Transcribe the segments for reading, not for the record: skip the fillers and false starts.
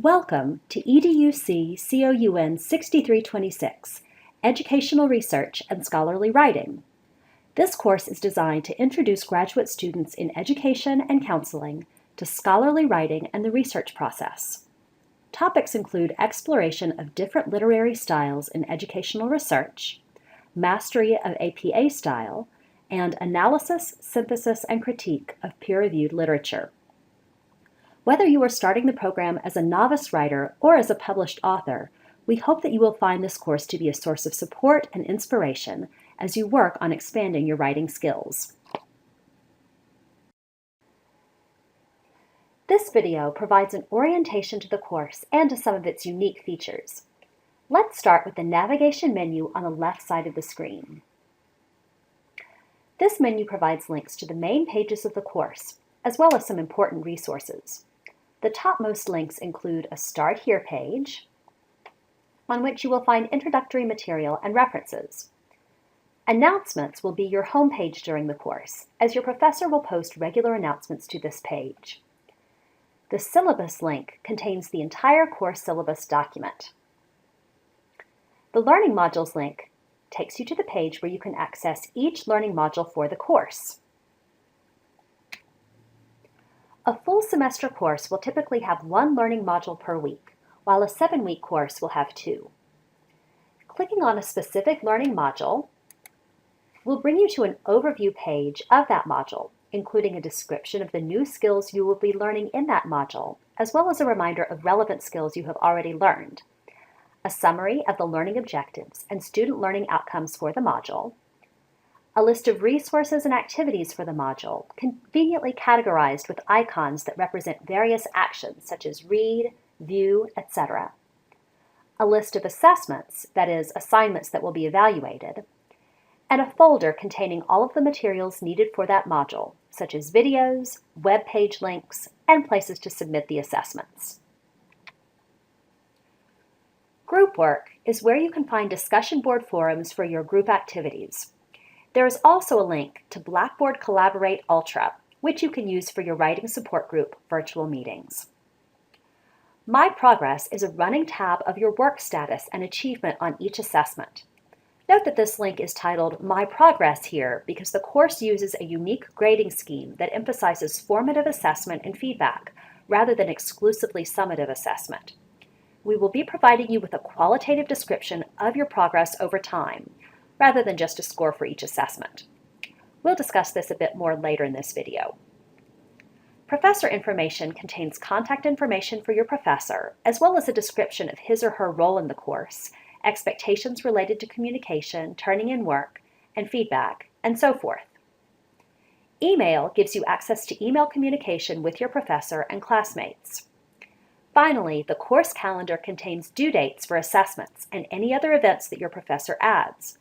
Welcome to EDUC COUN 6326, Educational Research and Scholarly Writing. This course is designed to introduce graduate students in education and counseling to scholarly writing and the research process. Topics include exploration of different literary styles in educational research, mastery of APA style, and analysis, synthesis, and critique of peer-reviewed literature. Whether you are starting the program as a novice writer or as a published author, we hope that you will find this course to be a source of support and inspiration as you work on expanding your writing skills. This video provides an orientation to the course and to some of its unique features. Let's start with the navigation menu on the left side of the screen. This menu provides links to the main pages of the course, as well as some important resources. The topmost links include a Start Here page, on which you will find introductory material and references. Announcements will be your homepage during the course, as your professor will post regular announcements to this page. The syllabus link contains the entire course syllabus document. The Learning Modules link takes you to the page where you can access each learning module for the course. A full semester course will typically have one learning module per week, while a 7-week course will have 2. Clicking on a specific learning module will bring you to an overview page of that module, including a description of the new skills you will be learning in that module, as well as a reminder of relevant skills you have already learned, a summary of the learning objectives and student learning outcomes for the module, a list of resources and activities for the module, conveniently categorized with icons that represent various actions such as read, view, etc. A list of assessments, that is, assignments that will be evaluated, and a folder containing all of the materials needed for that module, such as videos, web page links, and places to submit the assessments. Group work is where you can find discussion board forums for your group activities. There is also a link to Blackboard Collaborate Ultra, which you can use for your writing support group virtual meetings. My Progress is a running tab of your work status and achievement on each assessment. Note that this link is titled My Progress here because the course uses a unique grading scheme that emphasizes formative assessment and feedback rather than exclusively summative assessment. We will be providing you with a qualitative description of your progress over time, rather than just a score for each assessment. We'll discuss this a bit more later in this video. Professor information contains contact information for your professor, as well as a description of his or her role in the course, expectations related to communication, turning in work, and feedback, and so forth. Email gives you access to email communication with your professor and classmates. Finally, the course calendar contains due dates for assessments and any other events that your professor adds.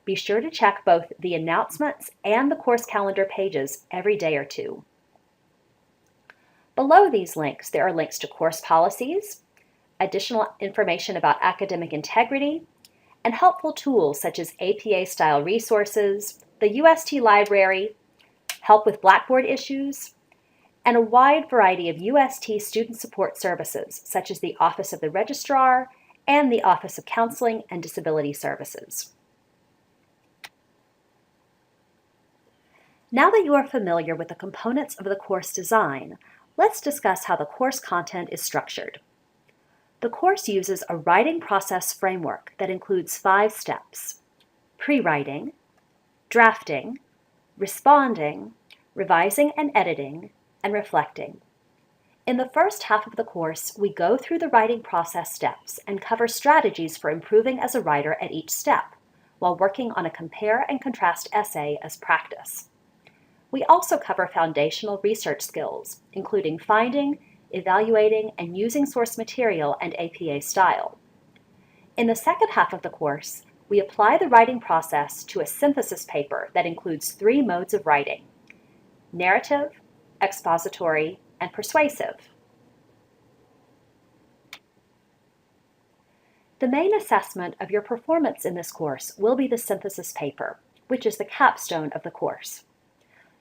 Be sure to check both the announcements and the course calendar pages every day or two. Below these links, there are links to course policies, additional information about academic integrity, and helpful tools such as APA-style resources, the UST library, help with Blackboard issues, and a wide variety of UST student support services such as the Office of the Registrar and the Office of Counseling and Disability Services. Now that you are familiar with the components of the course design, let's discuss how the course content is structured. The course uses a writing process framework that includes 5 steps: pre-writing, drafting, responding, revising and editing, and reflecting. In the first half of the course, we go through the writing process steps and cover strategies for improving as a writer at each step, while working on a compare and contrast essay as practice. We also cover foundational research skills, including finding, evaluating, and using source material and APA style. In the second half of the course, we apply the writing process to a synthesis paper that includes 3 modes of writing: narrative, expository, and persuasive. The main assessment of your performance in this course will be the synthesis paper, which is the capstone of the course.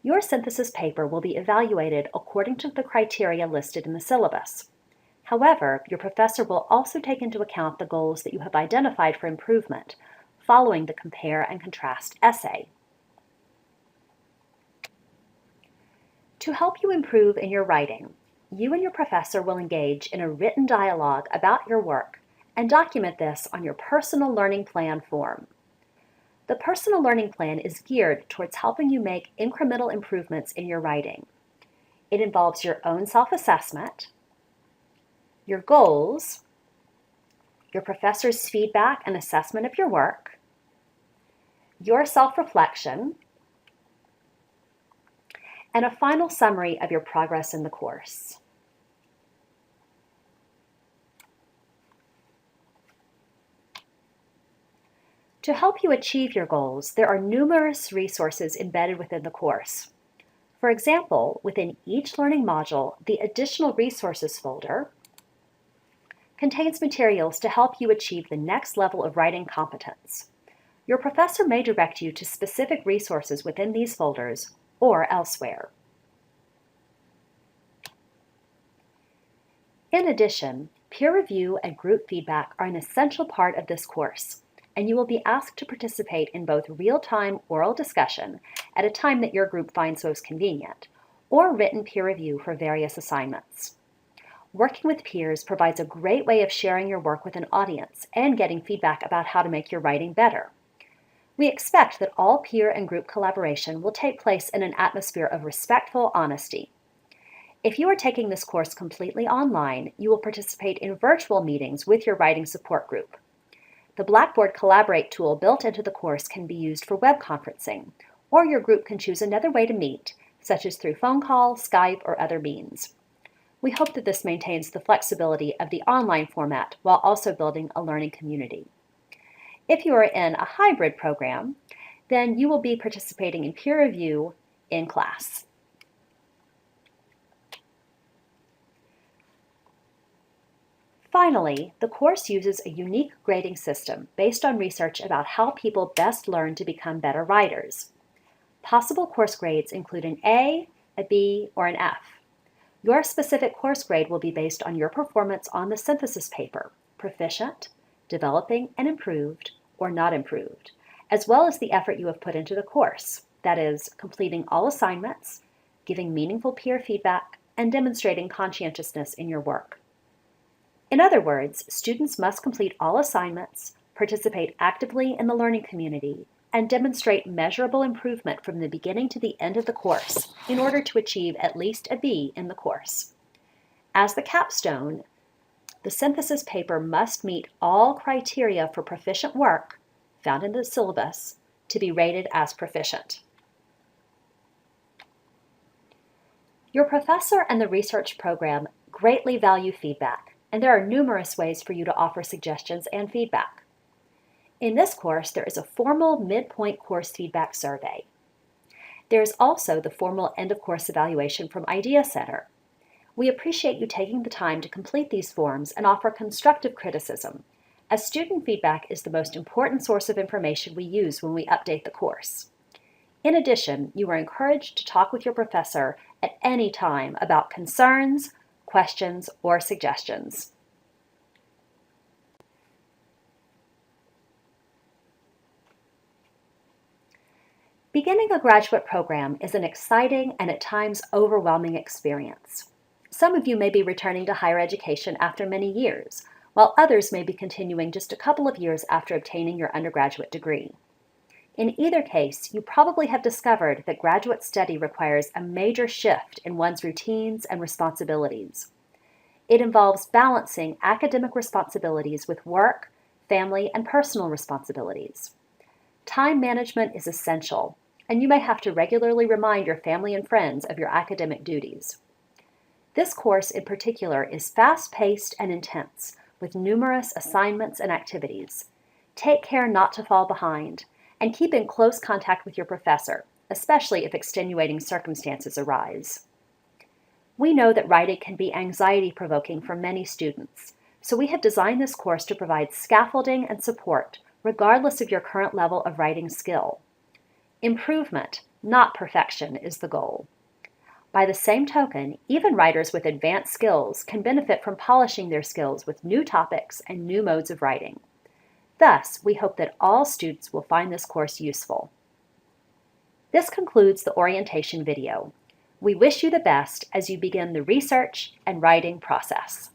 Your synthesis paper will be evaluated according to the criteria listed in the syllabus. However, your professor will also take into account the goals that you have identified for improvement following the compare and contrast essay. To help you improve in your writing, you and your professor will engage in a written dialogue about your work and document this on your personal learning plan form. The personal learning plan is geared towards helping you make incremental improvements in your writing. It involves your own self-assessment, your goals, your professor's feedback and assessment of your work, your self-reflection, and a final summary of your progress in the course. To help you achieve your goals, there are numerous resources embedded within the course. For example, within each learning module, the Additional Resources folder contains materials to help you achieve the next level of writing competence. Your professor may direct you to specific resources within these folders or elsewhere. In addition, peer review and group feedback are an essential part of this course, and you will be asked to participate in both real-time oral discussion at a time that your group finds most convenient, or written peer review for various assignments. Working with peers provides a great way of sharing your work with an audience and getting feedback about how to make your writing better. We expect that all peer and group collaboration will take place in an atmosphere of respectful honesty. If you are taking this course completely online, you will participate in virtual meetings with your writing support group. The Blackboard Collaborate tool built into the course can be used for web conferencing, or your group can choose another way to meet, such as through phone call, Skype, or other means. We hope that this maintains the flexibility of the online format while also building a learning community. If you are in a hybrid program, then you will be participating in peer review in class. Finally, the course uses a unique grading system based on research about how people best learn to become better writers. Possible course grades include an A, a B, or an F. Your specific course grade will be based on your performance on the synthesis paper, proficient, developing and improved, or not improved, as well as the effort you have put into the course, that is, completing all assignments, giving meaningful peer feedback, and demonstrating conscientiousness in your work. In other words, students must complete all assignments, participate actively in the learning community, and demonstrate measurable improvement from the beginning to the end of the course in order to achieve at least a B in the course. As the capstone, the synthesis paper must meet all criteria for proficient work found in the syllabus to be rated as proficient. Your professor and the research program greatly value feedback, and there are numerous ways for you to offer suggestions and feedback. In this course, there is a formal midpoint course feedback survey. There is also the formal end-of-course evaluation from Idea Center. We appreciate you taking the time to complete these forms and offer constructive criticism, as student feedback is the most important source of information we use when we update the course. In addition, you are encouraged to talk with your professor at any time about concerns, questions, or suggestions. Beginning a graduate program is an exciting and at times overwhelming experience. Some of you may be returning to higher education after many years, while others may be continuing just a couple of years after obtaining your undergraduate degree. In either case, you probably have discovered that graduate study requires a major shift in one's routines and responsibilities. It involves balancing academic responsibilities with work, family, and personal responsibilities. Time management is essential, and you may have to regularly remind your family and friends of your academic duties. This course in particular is fast-paced and intense, with numerous assignments and activities. Take care not to fall behind, and keep in close contact with your professor, especially if extenuating circumstances arise. We know that writing can be anxiety-provoking for many students, so we have designed this course to provide scaffolding and support, regardless of your current level of writing skill. Improvement, not perfection, is the goal. By the same token, even writers with advanced skills can benefit from polishing their skills with new topics and new modes of writing. Thus, we hope that all students will find this course useful. This concludes the orientation video. We wish you the best as you begin the research and writing process.